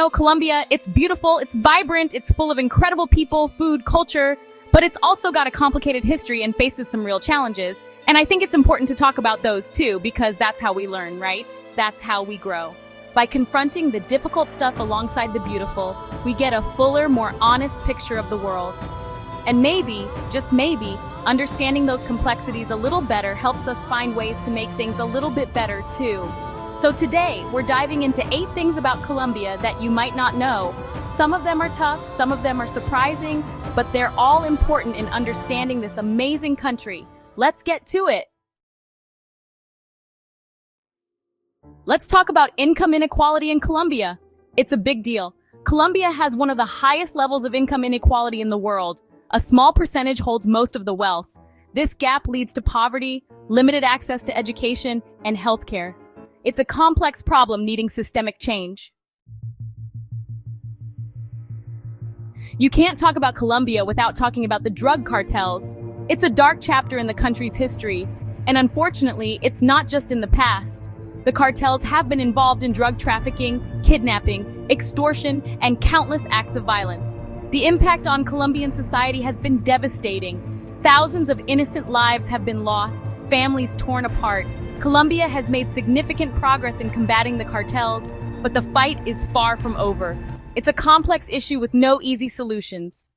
Colombia, it's beautiful, it's vibrant, it's full of incredible people, food, culture, but it's also got a complicated history and faces some real challenges. And I think it's important to talk about those too, because that's how we learn, right? That's how we grow. By confronting the difficult stuff alongside the beautiful, we get a fuller, more honest picture of the world. And maybe, just maybe, understanding those complexities a little better helps us find ways to make things a little bit better too. So today, we're diving into 8 things about Colombia that you might not know. Some of them are tough, some of them are surprising, but they're all important in understanding this amazing country. Let's get to it. Let's talk about income inequality in Colombia. It's a big deal. Colombia has one of the highest levels of income inequality in the world. A small percentage holds most of the wealth. This gap leads to poverty, limited access to education, and healthcare. It's a complex problem needing systemic change. You can't talk about Colombia without talking about the drug cartels. It's a dark chapter in the country's history, and unfortunately, it's not just in the past. The cartels have been involved in drug trafficking, kidnapping, extortion, and countless acts of violence. The impact on Colombian society has been devastating. Thousands of innocent lives have been lost, families torn apart. Colombia has made significant progress in combating the cartels, but the fight is far from over. It's a complex issue with no easy solutions.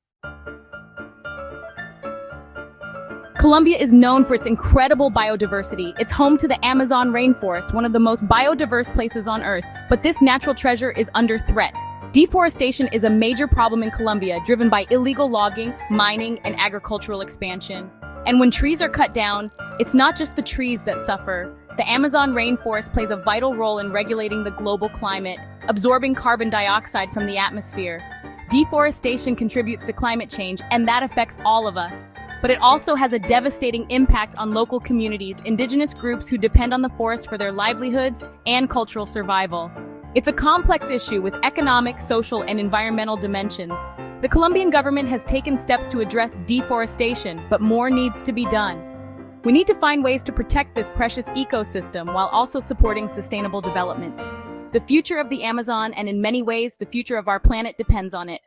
Colombia is known for its incredible biodiversity. It's home to the Amazon rainforest, one of the most biodiverse places on Earth, but this natural treasure is under threat. Deforestation is a major problem in Colombia, driven by illegal logging, mining, and agricultural expansion. And when trees are cut down, it's not just the trees that suffer. The Amazon rainforest plays a vital role in regulating the global climate, absorbing carbon dioxide from the atmosphere. Deforestation contributes to climate change, and that affects all of us. But it also has a devastating impact on local communities, indigenous groups who depend on the forest for their livelihoods and cultural survival. It's a complex issue with economic, social, and environmental dimensions. The Colombian government has taken steps to address deforestation, but more needs to be done. We need to find ways to protect this precious ecosystem while also supporting sustainable development. The future of the Amazon, and in many ways, the future of our planet, depends on it.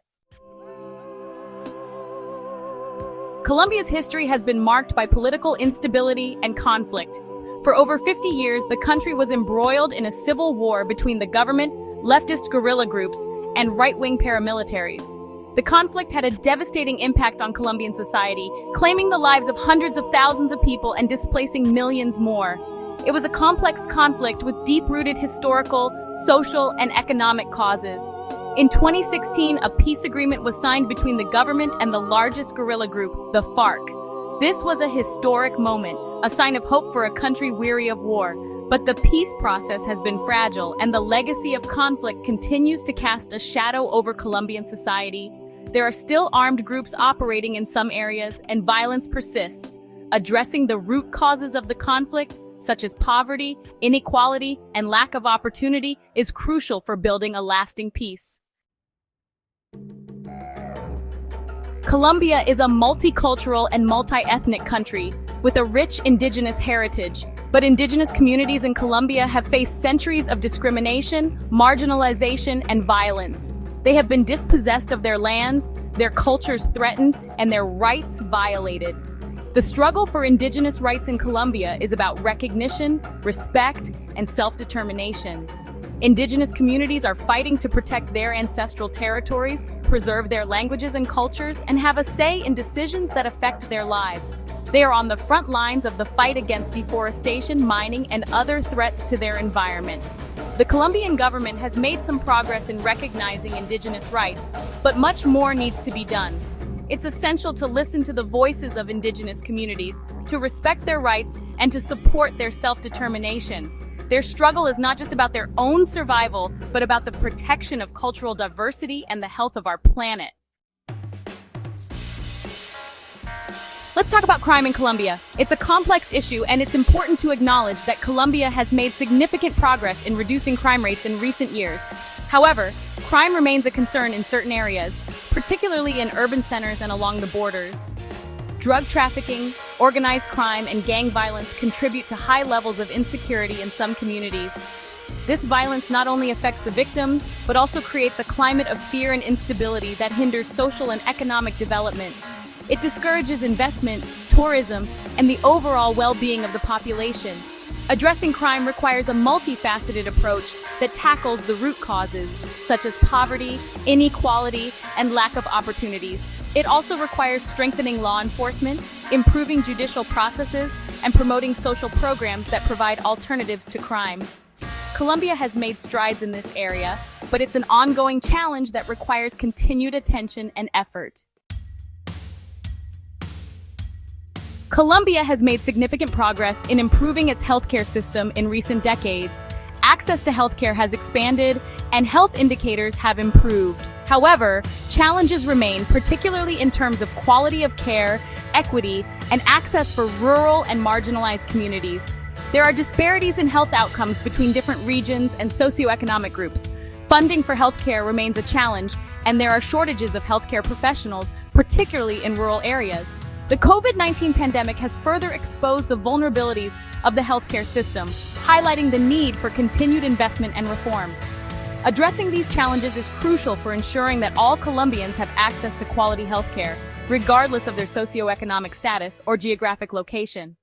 Colombia's history has been marked by political instability and conflict. For over 50 years, the country was embroiled in a civil war between the government, leftist guerrilla groups, and right-wing paramilitaries. The conflict had a devastating impact on Colombian society, claiming the lives of hundreds of thousands of people and displacing millions more. It was a complex conflict with deep-rooted historical, social, and economic causes. In 2016, a peace agreement was signed between the government and the largest guerrilla group, the FARC. This was a historic moment, a sign of hope for a country weary of war. But the peace process has been fragile, and the legacy of conflict continues to cast a shadow over Colombian society. There are still armed groups operating in some areas, and violence persists. Addressing the root causes of the conflict, such as poverty, inequality, and lack of opportunity, is crucial for building a lasting peace. Colombia is a multicultural and multi-ethnic country with a rich indigenous heritage. But indigenous communities in Colombia have faced centuries of discrimination, marginalization, and violence. They have been dispossessed of their lands, their cultures threatened, and their rights violated. The struggle for indigenous rights in Colombia is about recognition, respect, and self-determination. Indigenous communities are fighting to protect their ancestral territories, preserve their languages and cultures, and have a say in decisions that affect their lives. They are on the front lines of the fight against deforestation, mining, and other threats to their environment. The Colombian government has made some progress in recognizing indigenous rights, but much more needs to be done. It's essential to listen to the voices of indigenous communities, to respect their rights, and to support their self-determination. Their struggle is not just about their own survival, but about the protection of cultural diversity and the health of our planet. Let's talk about crime in Colombia. It's a complex issue, and it's important to acknowledge that Colombia has made significant progress in reducing crime rates in recent years. However, crime remains a concern in certain areas, particularly in urban centers and along the borders. Drug trafficking, organized crime, and gang violence contribute to high levels of insecurity in some communities. This violence not only affects the victims, but also creates a climate of fear and instability that hinders social and economic development. It discourages investment, tourism, and the overall well-being of the population. Addressing crime requires a multifaceted approach that tackles the root causes, such as poverty, inequality, and lack of opportunities. It also requires strengthening law enforcement, improving judicial processes, and promoting social programs that provide alternatives to crime. Colombia has made strides in this area, but it's an ongoing challenge that requires continued attention and effort. Colombia has made significant progress in improving its healthcare system in recent decades. Access to healthcare has expanded, and health indicators have improved. However, challenges remain, particularly in terms of quality of care, equity, and access for rural and marginalized communities. There are disparities in health outcomes between different regions and socioeconomic groups. Funding for healthcare remains a challenge, and there are shortages of healthcare professionals, particularly in rural areas. The COVID-19 pandemic has further exposed the vulnerabilities of the healthcare system, highlighting the need for continued investment and reform. Addressing these challenges is crucial for ensuring that all Colombians have access to quality healthcare, regardless of their socioeconomic status or geographic location.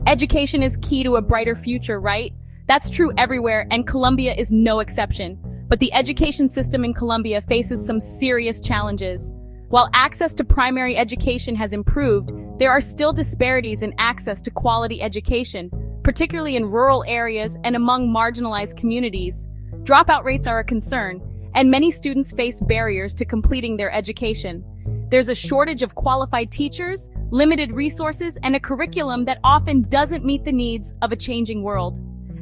Education is key to a brighter future, right? That's true everywhere, and Colombia is no exception. But the education system in Colombia faces some serious challenges. While access to primary education has improved, there are still disparities in access to quality education, particularly in rural areas and among marginalized communities. Dropout rates are a concern, and many students face barriers to completing their education. There's a shortage of qualified teachers, limited resources, and a curriculum that often doesn't meet the needs of a changing world.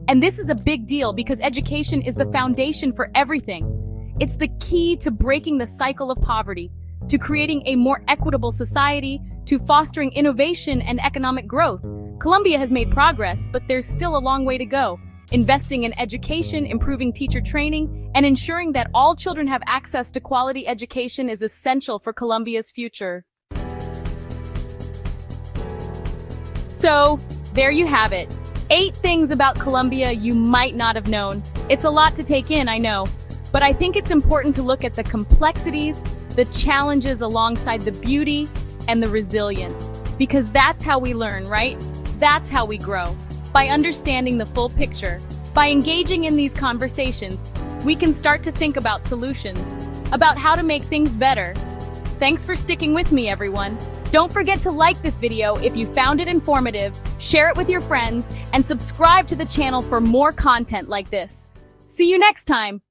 And this is a big deal because education is the foundation for everything. It's the key to breaking the cycle of poverty, to creating a more equitable society, to fostering innovation and economic growth. Colombia has made progress, but there's still a long way to go. Investing in education, improving teacher training, and ensuring that all children have access to quality education is essential for Colombia's future. So, there you have it. 8 things about Colombia you might not have known. It's a lot to take in, I know, but I think it's important to look at the complexities, the challenges alongside the beauty and the resilience, because that's how we learn, right? That's how we grow. By understanding the full picture, by engaging in these conversations, we can start to think about solutions, about how to make things better. Thanks for sticking with me, everyone. Don't forget to like this video if you found it informative, share it with your friends, and subscribe to the channel for more content like this. See you next time!